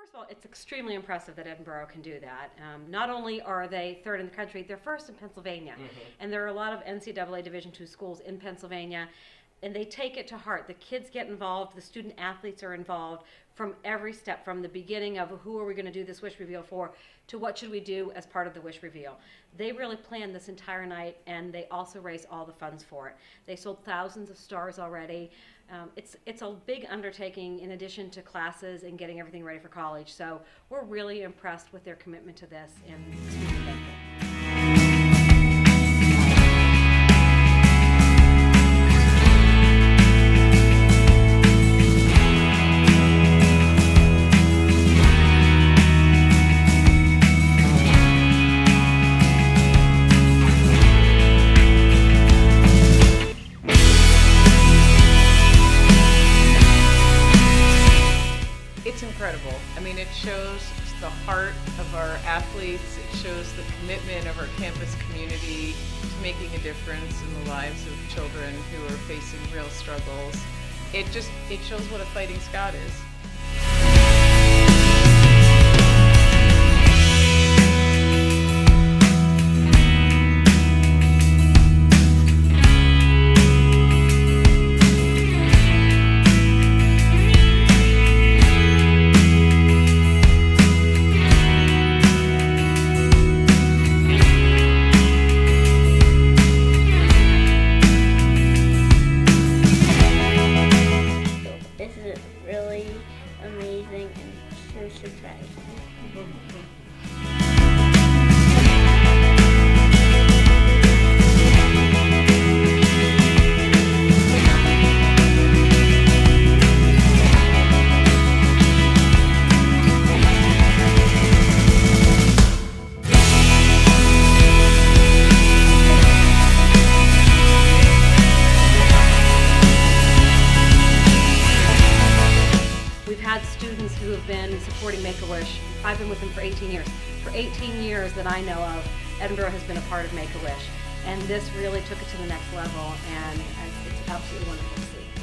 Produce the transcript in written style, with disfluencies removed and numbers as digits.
First of all, it's extremely impressive that Edinboro can do that. Not only are they third in the country, they're first in Pennsylvania. And there are a lot of NCAA Division II schools in Pennsylvania, and they take it to heart. The kids get involved, the student athletes are involved from every step, from the beginning of who are we going to do this wish reveal for, to what should we do as part of the wish reveal. They really planned this entire night, and they also raise all the funds for it. They sold thousands of stars already. It's a big undertaking in addition to classes and getting everything ready for college. So we're really impressed with their commitment to this and extremely thankful. It's incredible. I mean, it shows the heart of our athletes. It shows the commitment of our campus community to making a difference in the lives of children who are facing real struggles. It shows what a Fighting Scot is. Really amazing and so surprising. We've had students who have been supporting Make-A-Wish. I've been with them for 18 years. For 18 years that I know of, Edinboro has been a part of Make-A-Wish. And this really took it to the next level, and it's absolutely wonderful to see.